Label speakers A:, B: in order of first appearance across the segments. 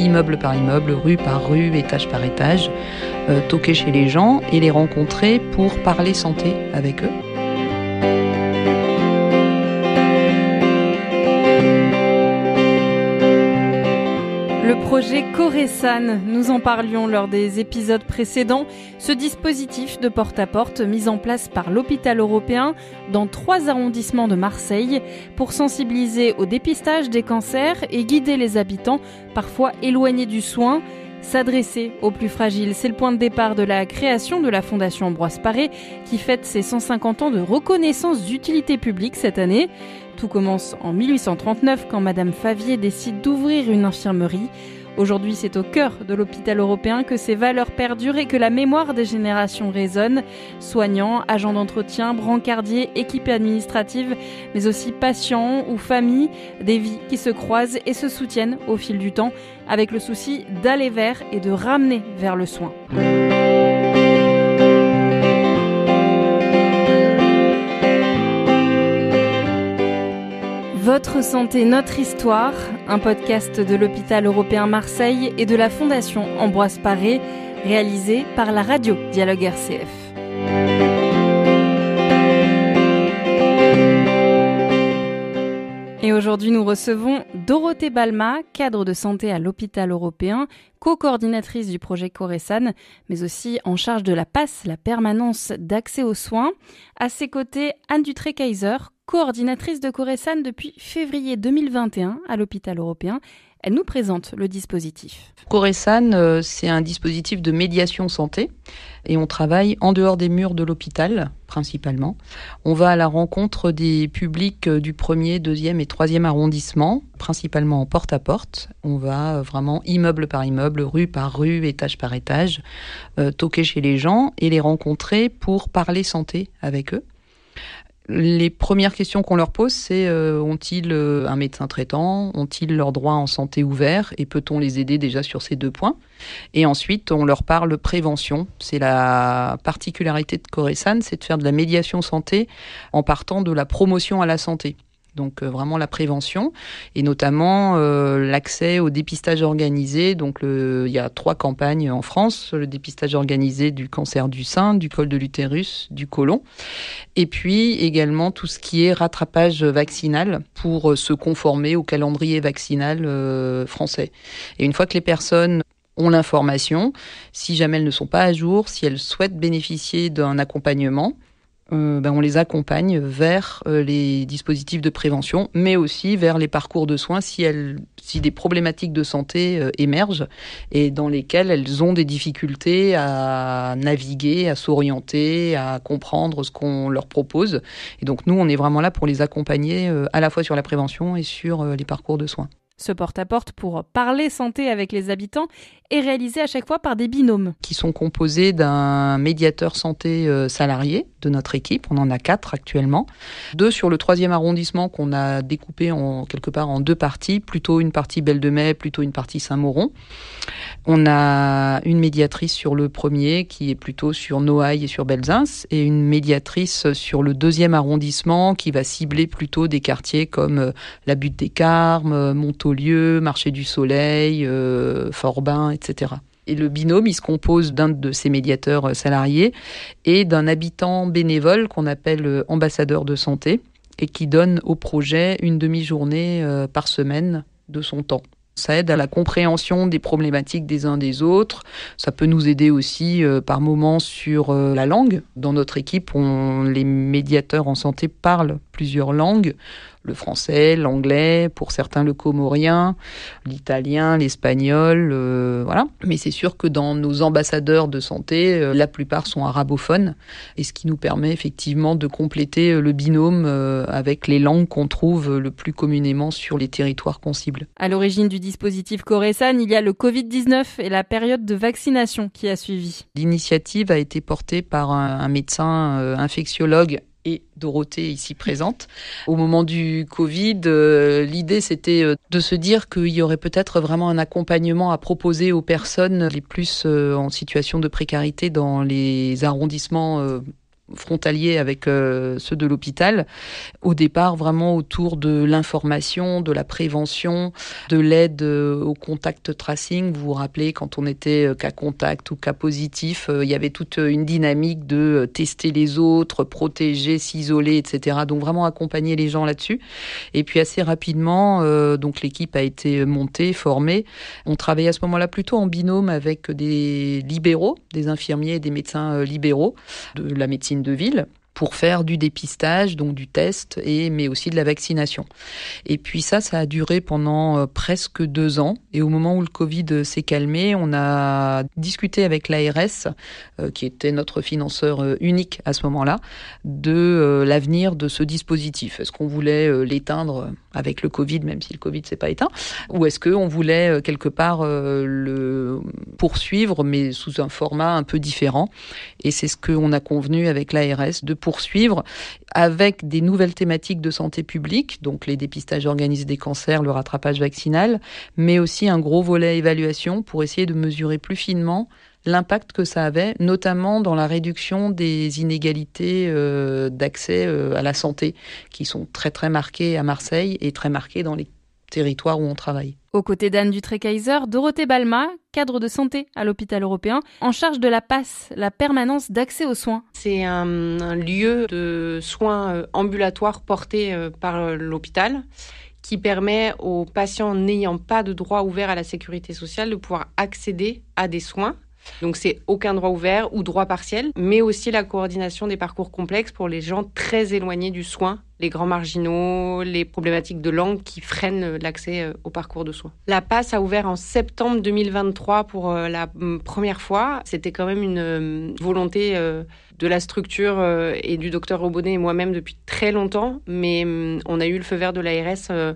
A: immeuble par immeuble, rue par rue, étage par étage, toquer chez les gens et les rencontrer pour parler santé avec eux.
B: Le projet Corésan, nous en parlions lors des épisodes précédents. Ce dispositif de porte-à-porte mis en place par l'hôpital européen dans 3 arrondissements de Marseille pour sensibiliser au dépistage des cancers et guider les habitants, parfois éloignés du soin. S'adresser aux plus fragiles, c'est le point de départ de la création de la Fondation Ambroise Paré qui fête ses 150 ans de reconnaissance d'utilité publique cette année. Tout commence en 1839 quand Madame Favier décide d'ouvrir une infirmerie. Aujourd'hui, c'est au cœur de l'hôpital européen que ces valeurs perdurent et que la mémoire des générations résonne. Soignants, agents d'entretien, brancardiers, équipes administratives, mais aussi patients ou familles, des vies qui se croisent et se soutiennent au fil du temps, avec le souci d'aller vers et de ramener vers le soin. Votre santé, notre histoire, un podcast de l'hôpital européen Marseille et de la Fondation Ambroise Paré, réalisé par la radio Dialogue RCF. Et aujourd'hui, nous recevons Dorothée Balma, cadre de santé à l'hôpital européen, co-coordinatrice du projet Corésan, mais aussi en charge de la PAS, la permanence d'accès aux soins. À ses côtés, Anne Dutré-Kaiser, coordinatrice de Corésan depuis février 2021 à l'hôpital européen. Elle nous présente le dispositif.
A: Corésan, c'est un dispositif de médiation santé et on travaille en dehors des murs de l'hôpital, principalement. On va à la rencontre des publics du 1er, 2e et 3e arrondissement, principalement en porte-à-porte. On va vraiment immeuble par immeuble, rue par rue, étage par étage, toquer chez les gens et les rencontrer pour parler santé avec eux. Les premières questions qu'on leur pose, c'est ont-ils un médecin traitant, ont-ils leurs droits en santé ouverts et peut-on les aider déjà sur ces 2 points ? Et ensuite, on leur parle prévention. C'est la particularité de Corésan, c'est de faire de la médiation santé en partant de la promotion à la santé. Donc vraiment la prévention et notamment l'accès au dépistage organisé. Donc il y a 3 campagnes en France, le dépistage organisé du cancer du sein, du col de l'utérus, du côlon. Et puis également tout ce qui est rattrapage vaccinal pour se conformer au calendrier vaccinal français. Et une fois que les personnes ont l'information, si jamais elles ne sont pas à jour, si elles souhaitent bénéficier d'un accompagnement, on les accompagne vers les dispositifs de prévention, mais aussi vers les parcours de soins si des problématiques de santé émergent et dans lesquelles elles ont des difficultés à naviguer, à s'orienter, à comprendre ce qu'on leur propose. Et donc nous, on est vraiment là pour les accompagner à la fois sur la prévention et sur les parcours de soins.
B: Ce porte-à-porte pour parler santé avec les habitants est réalisé à chaque fois par des binômes.
A: Qui sont composés d'un médiateur santé salarié de notre équipe. On en a 4 actuellement. 2 sur le 3e arrondissement qu'on a découpé quelque part en 2 parties. Plutôt une partie Belle de Mai, plutôt une partie Saint-Mauron. On a une médiatrice sur le 1er qui est plutôt sur Noailles et sur Belzins. Et une médiatrice sur le 2e arrondissement qui va cibler plutôt des quartiers comme la Butte des Carmes, Montaulieu, Marché du Soleil, Forbin, etc. Et le binôme, il se compose d'un de ces médiateurs salariés et d'un habitant bénévole qu'on appelle ambassadeur de santé et qui donne au projet une demi-journée par semaine de son temps. Ça aide à la compréhension des problématiques des uns des autres. Ça peut nous aider aussi par moments sur la langue. Dans notre équipe, les médiateurs en santé parlent plusieurs langues. Le français, l'anglais, pour certains le comorien, l'italien, l'espagnol, voilà. Mais c'est sûr que dans nos ambassadeurs de santé, la plupart sont arabophones, et ce qui nous permet effectivement de compléter le binôme avec les langues qu'on trouve le plus communément sur les territoires qu'on cible.
B: À l'origine du dispositif Corésan, il y a le Covid-19 et la période de vaccination qui a suivi.
A: L'initiative a été portée par un médecin infectiologue et Dorothée ici présente. Au moment du Covid, l'idée c'était de se dire qu'il y aurait peut-être vraiment un accompagnement à proposer aux personnes les plus en situation de précarité dans les arrondissements frontaliers avec ceux de l'hôpital. Au départ, vraiment autour de l'information, de la prévention, de l'aide au contact tracing. Vous vous rappelez, quand on était cas contact ou cas positif, il y avait toute une dynamique de tester les autres, protéger, s'isoler, etc. Donc vraiment accompagner les gens là-dessus. Et puis assez rapidement, donc l'équipe a été montée, formée. On travaillait à ce moment-là plutôt en binôme avec des libéraux, des infirmiers et des médecins libéraux de la médecine de ville, pour faire du dépistage, donc du test, mais aussi de la vaccination. Et puis ça a duré pendant presque 2 ans. Et au moment où le Covid s'est calmé, on a discuté avec l'ARS, qui était notre financeur unique à ce moment-là, de l'avenir de ce dispositif. Est-ce qu'on voulait l'éteindre avec le Covid, même si le Covid s'est pas éteint, ou est-ce qu'on voulait quelque part le poursuivre, mais sous un format un peu différent. Et c'est ce qu'on a convenu avec l'ARS de poursuivre avec des nouvelles thématiques de santé publique, donc les dépistages organisés des cancers, le rattrapage vaccinal, mais aussi un gros volet évaluation pour essayer de mesurer plus finement l'impact que ça avait, notamment dans la réduction des inégalités d'accès à la santé, qui sont très très marquées à Marseille et très marquées dans les territoires où on travaille.
B: Aux côtés d'Anne Dutré-Kaiser, Dorothée Balma, cadre de santé à l'hôpital européen, en charge de la PAS, la permanence d'accès aux soins.
C: C'est un lieu de soins ambulatoires porté par l'hôpital qui permet aux patients n'ayant pas de droit ouvert à la sécurité sociale de pouvoir accéder à des soins. Donc c'est aucun droit ouvert ou droit partiel, mais aussi la coordination des parcours complexes pour les gens très éloignés du soin, les grands marginaux, les problématiques de langue qui freinent l'accès au parcours de soins. La PAS a ouvert en septembre 2023 pour la première fois. C'était quand même une volonté de la structure et du docteur Robonnet et moi-même depuis très longtemps, mais on a eu le feu vert de l'ARS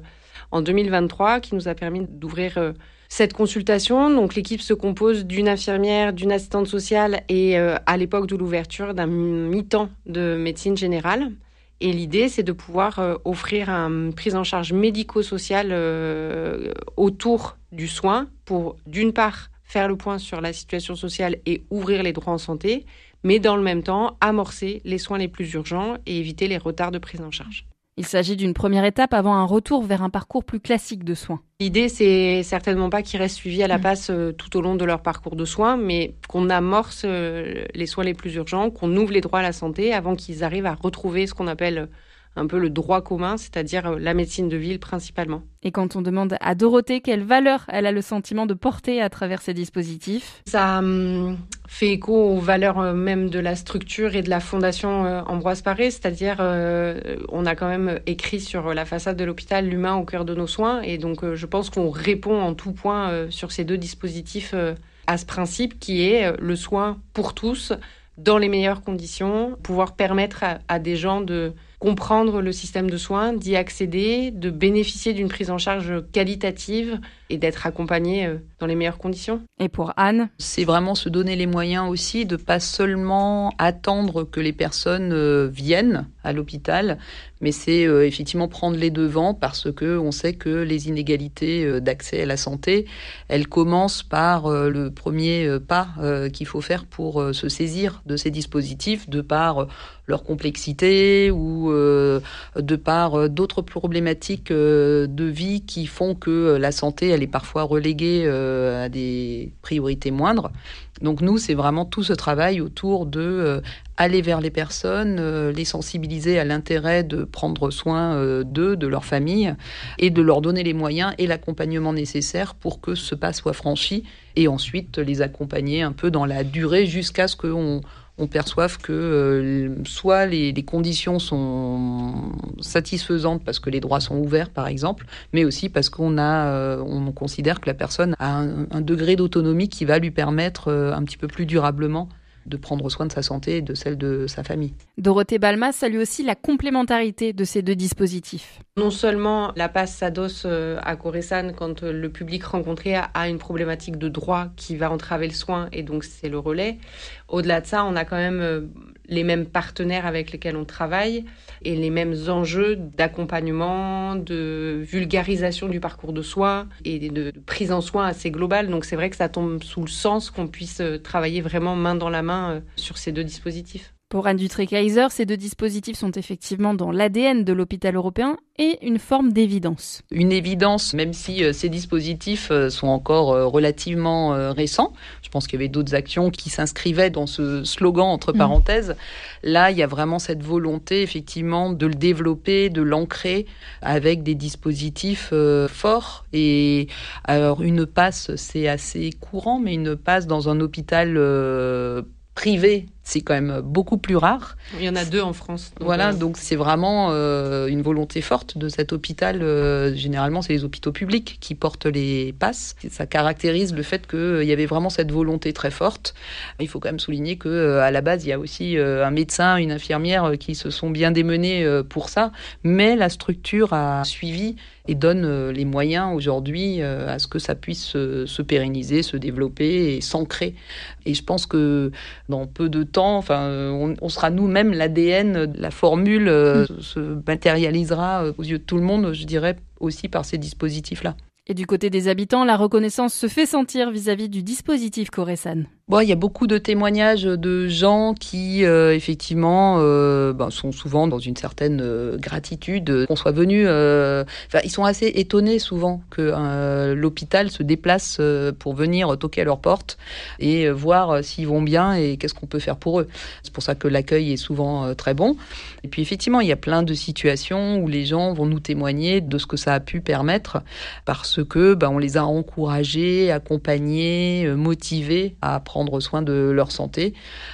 C: en 2023 qui nous a permis d'ouvrir cette consultation. Donc l'équipe se compose d'une infirmière, d'une assistante sociale et à l'époque de l'ouverture d'un mi-temps de médecine générale. Et l'idée, c'est de pouvoir offrir une prise en charge médico-sociale autour du soin pour, d'une part, faire le point sur la situation sociale et ouvrir les droits en santé, mais dans le même temps, amorcer les soins les plus urgents et éviter les retards de prise en charge.
B: Il s'agit d'une première étape avant un retour vers un parcours plus classique de soins.
C: L'idée, c'est certainement pas qu'ils restent suivis à la PAS tout au long de leur parcours de soins, mais qu'on amorce les soins les plus urgents, qu'on ouvre les droits à la santé avant qu'ils arrivent à retrouver ce qu'on appelle un peu le droit commun, c'est-à-dire la médecine de ville principalement.
B: Et quand on demande à Dorothée quelle valeur elle a le sentiment de porter à travers ces dispositifs,
C: ça fait écho aux valeurs même de la structure et de la fondation Ambroise Paré, c'est-à-dire on a quand même écrit sur la façade de l'hôpital l'humain au cœur de nos soins, et donc je pense qu'on répond en tout point sur ces 2 dispositifs à ce principe qui est le soin pour tous dans les meilleures conditions, pouvoir permettre à des gens de comprendre le système de soins, d'y accéder, de bénéficier d'une prise en charge qualitative et d'être accompagné dans les meilleures conditions.
B: Et pour Anne,
A: c'est vraiment se donner les moyens aussi de pas seulement attendre que les personnes viennent à l'hôpital, mais c'est effectivement prendre les devants parce que on sait que les inégalités d'accès à la santé, elles commencent par le premier pas qu'il faut faire pour se saisir de ces dispositifs, de par leur complexité ou de par d'autres problématiques de vie qui font que la santé, elle est parfois reléguée à des priorités moindres. Donc nous, c'est vraiment tout ce travail autour de aller vers les personnes, les sensibiliser à l'intérêt de prendre soin d'eux, de leur famille, et de leur donner les moyens et l'accompagnement nécessaire pour que ce pas soit franchi, et ensuite les accompagner un peu dans la durée jusqu'à ce qu'on perçoive que soit les conditions sont satisfaisantes parce que les droits sont ouverts, par exemple, mais aussi parce on considère que la personne a un degré d'autonomie qui va lui permettre un petit peu plus durablement de prendre soin de sa santé et de celle de sa famille.
B: Dorothée Balma salue aussi la complémentarité de ces 2 dispositifs.
C: Non seulement la PAS s'adosse à Corésan quand le public rencontré a une problématique de droit qui va entraver le soin, et donc c'est le relais. Au-delà de ça, on a quand même les mêmes partenaires avec lesquels on travaille et les mêmes enjeux d'accompagnement, de vulgarisation du parcours de soins et de prise en soin assez globale. Donc c'est vrai que ça tombe sous le sens qu'on puisse travailler vraiment main dans la main sur ces 2 dispositifs.
B: Pour Anne Dutré-Kayser, ces 2 dispositifs sont effectivement dans l'ADN de l'hôpital européen et une forme d'évidence.
A: Une évidence, même si ces dispositifs sont encore relativement récents. Je pense qu'il y avait d'autres actions qui s'inscrivaient dans ce slogan entre parenthèses. Là, il y a vraiment cette volonté, effectivement, de le développer, de l'ancrer avec des dispositifs forts. Et alors, une passe, c'est assez courant, mais une passe dans un hôpital privé, c'est quand même beaucoup plus rare.
C: Il y en a 2 en France.
A: Donc c'est vraiment une volonté forte de cet hôpital. Généralement, c'est les hôpitaux publics qui portent les passes. Ça caractérise le fait qu'il y avait vraiment cette volonté très forte. Il faut quand même souligner qu'à la base, il y a aussi un médecin, une infirmière qui se sont bien démenés pour ça. Mais la structure a suivi et donne les moyens aujourd'hui à ce que ça puisse se pérenniser, se développer et s'ancrer. Et je pense que dans peu de temps, on sera nous-mêmes l'ADN, la formule se matérialisera aux yeux de tout le monde, je dirais, aussi par ces dispositifs-là.
B: Et du côté des habitants, la reconnaissance se fait sentir vis-à-vis du dispositif Coresan.
A: Bon, il y a beaucoup de témoignages de gens qui, effectivement, sont souvent dans une certaine gratitude qu'on soit venus. Ils sont assez étonnés souvent que l'hôpital se déplace pour venir toquer à leur porte et voir s'ils vont bien et qu'est-ce qu'on peut faire pour eux. C'est pour ça que l'accueil est souvent très bon. Et puis, effectivement, il y a plein de situations où les gens vont nous témoigner de ce que ça a pu permettre parce que on les a encouragés, accompagnés, motivés à prendre soin de leur santé.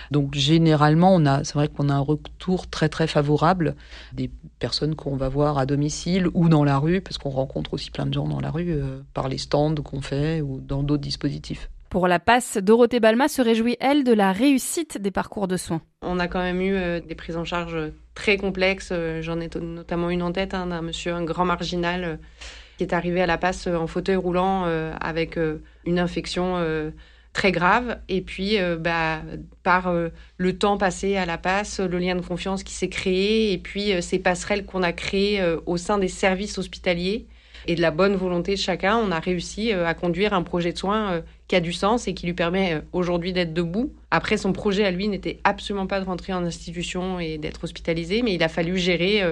A: Donc généralement, c'est vrai qu'on a un retour très très favorable des personnes qu'on va voir à domicile ou dans la rue, parce qu'on rencontre aussi plein de gens dans la rue par les stands qu'on fait ou dans d'autres dispositifs.
B: Pour la passe, Dorothée Balma se réjouit, elle, de la réussite des parcours de soins.
C: On a quand même eu des prises en charge très complexes. J'en ai notamment une en tête d'un monsieur, un grand marginal, qui est arrivé à la passe en fauteuil roulant avec une infection très grave. Et puis, par le temps passé à la passe, le lien de confiance qui s'est créé et puis ces passerelles qu'on a créées au sein des services hospitaliers et de la bonne volonté de chacun, on a réussi à conduire un projet de soins qui a du sens et qui lui permet aujourd'hui d'être debout. Après, son projet à lui n'était absolument pas de rentrer en institution et d'être hospitalisé, mais il a fallu gérer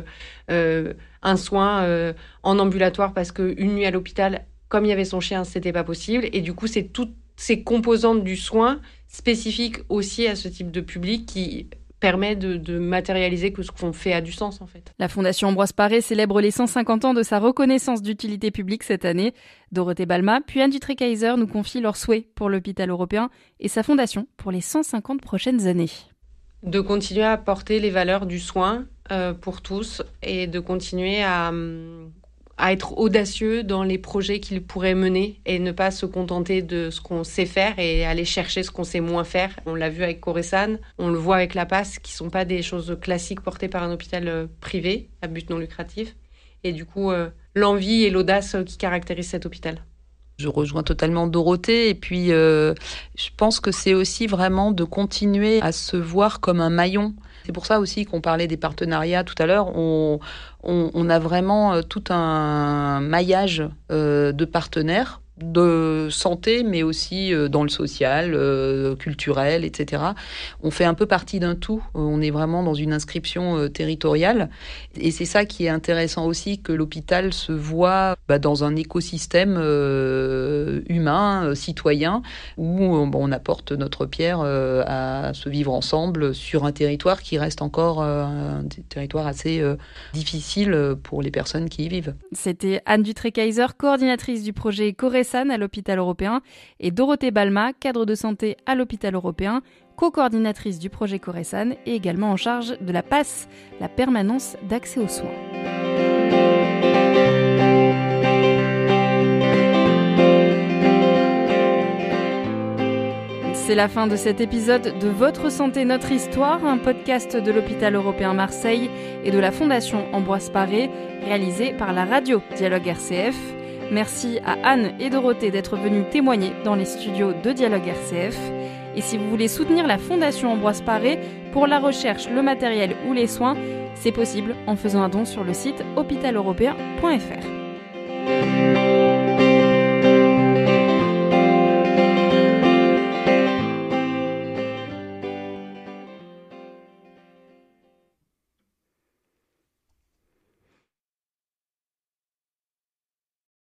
C: un soin en ambulatoire parce qu'une nuit à l'hôpital, comme il y avait son chien, c'était pas possible. Et du coup, c'est toutes ces composantes du soin spécifiques aussi à ce type de public qui permet de matérialiser que ce qu'on fait a du sens, en fait.
B: La Fondation Ambroise Paré célèbre les 150 ans de sa reconnaissance d'utilité publique cette année. Dorothée Balma, puis Anne Dutré-Kayser nous confient leurs souhaits pour l'hôpital européen et sa fondation pour les 150 prochaines années.
C: De continuer à porter les valeurs du soin pour tous et de continuer à être audacieux dans les projets qu'il pourrait mener et ne pas se contenter de ce qu'on sait faire et aller chercher ce qu'on sait moins faire. On l'a vu avec Coresan, on le voit avec la passe, qui ne sont pas des choses classiques portées par un hôpital privé à but non lucratif. Et du coup, l'envie et l'audace qui caractérisent cet hôpital.
A: Je rejoins totalement Dorothée et puis je pense que c'est aussi vraiment de continuer à se voir comme un maillon. C'est pour ça aussi qu'on parlait des partenariats tout à l'heure. On a vraiment tout un maillage de partenaires de santé, mais aussi dans le social, culturel, etc. On fait un peu partie d'un tout. On est vraiment dans une inscription territoriale. Et c'est ça qui est intéressant aussi, que l'hôpital se voit dans un écosystème humain, citoyen, où on apporte notre pierre à se vivre ensemble sur un territoire qui reste encore un territoire assez difficile pour les personnes qui y vivent.
B: C'était Anne Dutré-Kayser, coordinatrice du projet Coresan à l'hôpital européen, et Dorothée Balma, cadre de santé à l'hôpital européen, co-coordinatrice du projet Coresan et également en charge de la PASS, la permanence d'accès aux soins. C'est la fin de cet épisode de Votre Santé, Notre Histoire, un podcast de l'hôpital européen Marseille et de la Fondation Ambroise Paré, réalisé par la radio Dialogue RCF. Merci à Anne et Dorothée d'être venues témoigner dans les studios de Dialogue RCF. Et si vous voulez soutenir la Fondation Ambroise Paré pour la recherche, le matériel ou les soins, c'est possible en faisant un don sur le site hôpitaleuropéen.fr.